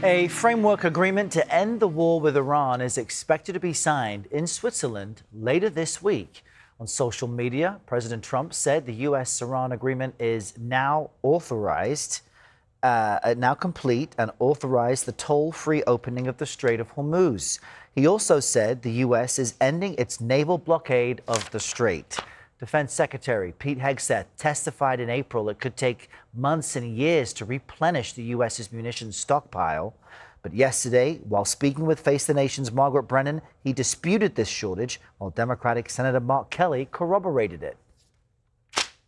A framework agreement to end the war with Iran is expected to be signed in Switzerland later this week. On social media, President Trump said the U.S. Iran agreement is now complete and authorized the toll-free opening of the Strait of Hormuz. He also said the U.S. is ending its naval blockade of the strait. Defense Secretary Pete Hegseth testified in April it could take months and years to replenish the U.S.'s munitions stockpile. But yesterday, while speaking with Face the Nation's Margaret Brennan, he disputed this shortage, while Democratic Senator Mark Kelly corroborated it.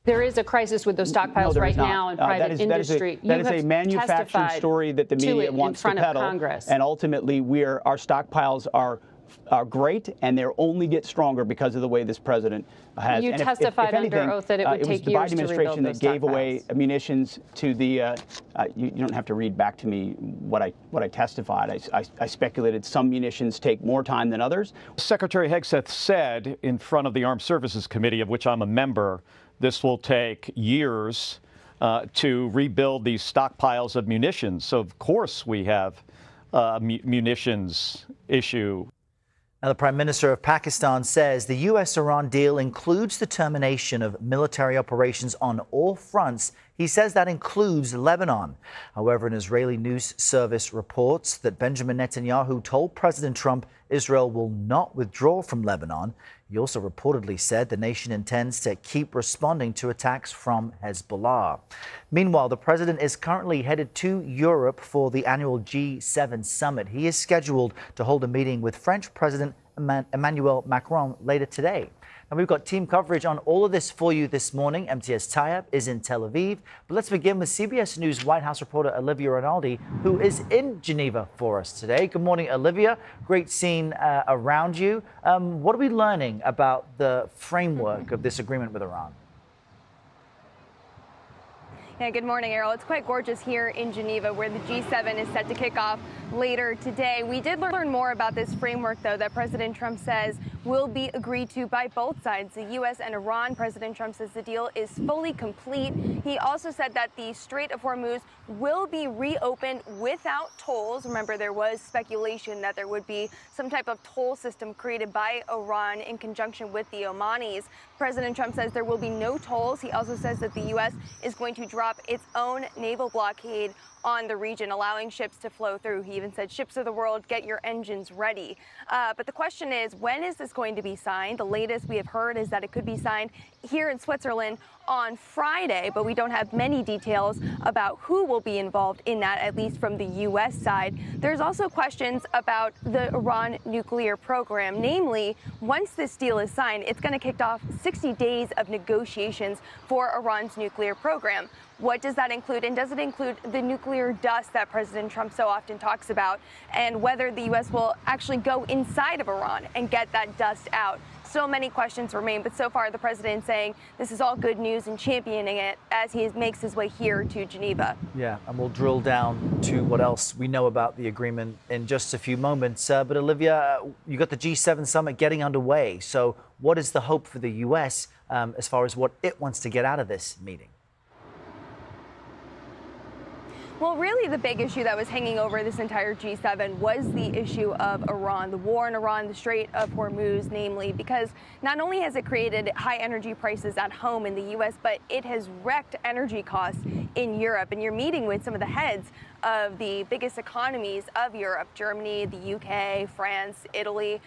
There is a crisis with those stockpiles right now in private industry. That is a manufactured story that the media wants to peddle. And ultimately, our stockpiles are great, and they'll only get stronger because of the way this president has. You testified under oth that it would take years to rebuild those stockpiles. It was the Biden administration that gave away munitions to the. You don't have to read back to me what I testified. I speculated some munitions take more time than others. Secretary Hegseth said in front of the Armed Services Committee, of which I'm a member, this will take years to rebuild these stockpiles of munitions. So of course we have a munitions issue. Now, the Prime Minister of Pakistan says the U.S.-Iran deal includes the termination of military operations on all fronts. He says that includes Lebanon. However, an Israeli news service reports that Benjamin Netanyahu told President Trump Israel will not withdraw from Lebanon. He also reportedly said the nation intends to keep responding to attacks from Hezbollah. Meanwhile, the president is currently headed to Europe for the annual G7 summit. He is scheduled to hold a meeting with French President Emmanuel Macron later today. And we've got team coverage on all of this for you this morning. Imtiaz Tyab is in Tel Aviv. But let's begin with CBS News White House reporter Olivia Rinaldi, who is in Geneva for us today. Good morning, Olivia. Great scene around you. What are we learning about the framework of this agreement with Iran? Yeah, good morning, Errol. It's quite gorgeous here in Geneva, where the G7 is set to kick off later today. We did learn more about this framework, though, that President Trump says will be agreed to by both sides, the U.S. and Iran. President Trump says the deal is fully complete. He also said that the Strait of Hormuz will be reopened without tolls. Remember, there was speculation that there would be some type of toll system created by Iran in conjunction with the Omanis. President Trump says there will be no tolls. He also says that the U.S. is going to drop its own naval blockade on the region, allowing ships to flow through. He even said, ships of the world, get your engines ready. But the question is, when is this going to be signed? The latest we have heard is that it could be signed here in Switzerland on Friday, but we don't have many details about who will be involved in that, at least from the U.S. side. There's also questions about the Iran nuclear program. Namely, once this deal is signed, it's going to kick off 60 days of negotiations for Iran's nuclear program. What does that include? And does it include the nuclear dust that President Trump so often talks about? And whether the U.S. will actually go inside of Iran and get that dust out? Still many questions remain, but so far the president saying this is all good news and championing it as he makes his way here to Geneva. Yeah, and we'll drill down to what else we know about the agreement in just a few moments. But Olivia, you got the G7 summit getting underway. So what is the hope for the U.S. As far as what it wants to get out of this meeting? Well, really, the big issue that was hanging over this entire G7 was the issue of Iran, the war in Iran, the Strait of Hormuz, namely, because not only has it created high energy prices at home in the U.S., but it has wrecked energy costs in Europe. And you're meeting with some of the heads of the biggest economies of Europe, Germany, the UK, France, Italy.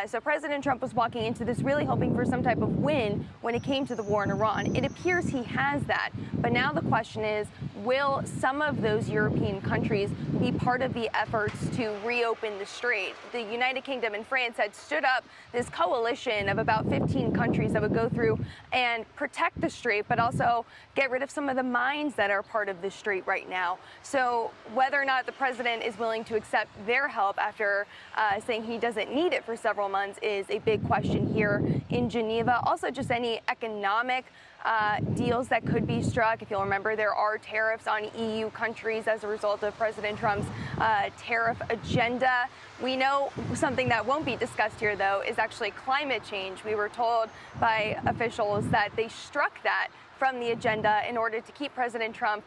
So President Trump was walking into this really hoping for some type of win when it came to the war in Iran. It appears he has that. But now the question is, will some of those European countries be part of the efforts to reopen the strait? The United Kingdom and France had stood up this coalition of about 15 countries that would go through and protect the strait, but also get rid of some of the mines that are part of the strait right now. So whether or not the president is willing to accept their help after saying he doesn't need it for several months is a big question here in Geneva. Also, just any economic deals that could be struck. If you'll remember, there are tariffs on EU countries as a result of President Trump's tariff agenda. We know something that won't be discussed here, though, is actually climate change. We were told by officials that they struck that from the agenda in order to keep President Trump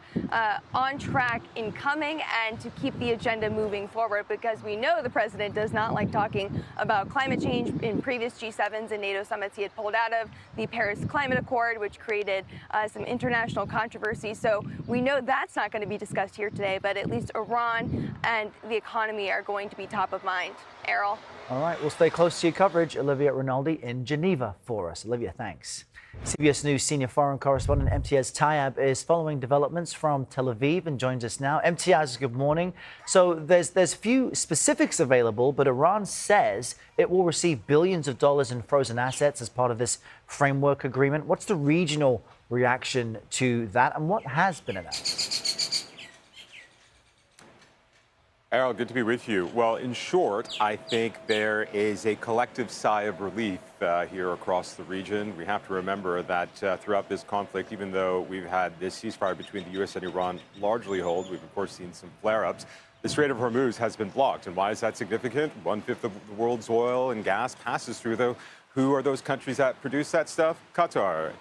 on track in coming and to keep the agenda moving forward, because we know the president does not like talking about climate change. In previous G7s and NATO summits, he had pulled out of the Paris Climate Accord, which created some international controversy. So we know that's not going to be discussed here today, but at least Iran and the economy are going to be top of mind. Errol. All right, we'll stay close to your coverage. Olivia Rinaldi in Geneva for us. Olivia, thanks. CBS News senior foreign correspondent Imtiaz Tyab is following developments from Tel Aviv and joins us now. Imtiaz, good morning. So there's few specifics available, but Iran says it will receive billions of dollars in frozen assets as part of this framework agreement. What's the regional reaction to that, and what has been announced? Errol, good to be with you. Well, in short, I think there is a collective sigh of relief here across the region. We have to remember that throughout this conflict, even though we've had this ceasefire between the U.S. and Iran largely hold, we've of course seen some flare-ups. The Strait of Hormuz has been blocked. And why is that significant? 1/5 of the world's oil and gas passes through, though. Who are those countries that produce that stuff? Qatar,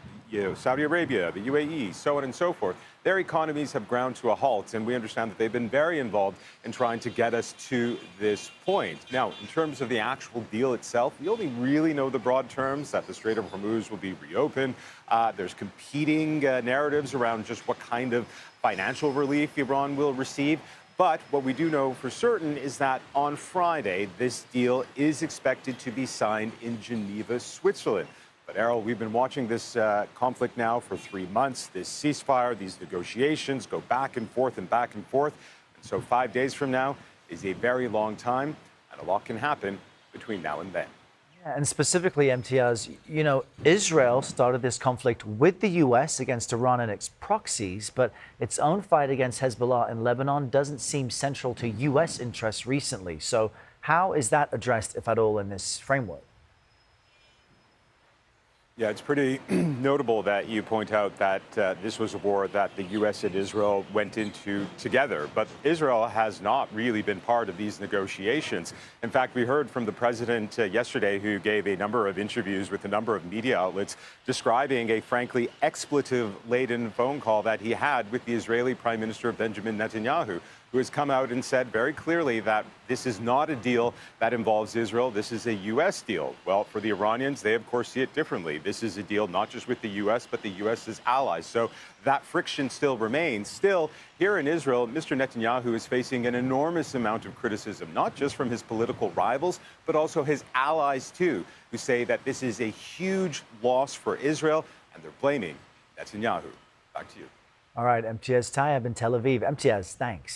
Saudi Arabia, the UAE, so on and so forth. Their economies have ground to a halt, and we understand that they've been very involved in trying to get us to this point. Now, in terms of the actual deal itself, we only really know the broad terms, that the Strait of Hormuz will be reopened. There's competing narratives around just what kind of financial relief Iran will receive. But what we do know for certain is that on Friday, this deal is expected to be signed in Geneva, Switzerland. But Errol, we've been watching this conflict now for 3 months. This ceasefire, these negotiations go back and forth and back and forth. And so 5 days from now is a very long time, and a lot can happen between now and then. Yeah, and specifically, Imtiaz, you know, Israel started this conflict with the U.S. against Iran and its proxies, but its own fight against Hezbollah in Lebanon doesn't seem central to U.S. interests recently. So how is that addressed, if at all, in this framework? Yeah, it's pretty notable that you point out that this was a war that the U.S. and Israel went into together. But Israel has not really been part of these negotiations. In fact, we heard from the president yesterday, who gave a number of interviews with a number of media outlets describing a frankly expletive-laden phone call that he had with the Israeli Prime Minister Benjamin Netanyahu, who has come out and said very clearly that this is not a deal that involves Israel. This is a U.S. deal. Well, for the Iranians, they, of course, see it differently. This is a deal not just with the U.S., but the U.S.'s allies. So that friction still remains. Still, here in Israel, Mr. Netanyahu is facing an enormous amount of criticism, not just from his political rivals, but also his allies, too, who say that this is a huge loss for Israel, and they're blaming Netanyahu. Back to you. All right, Imtiaz Tyab in Tel Aviv. Imtiaz, thanks.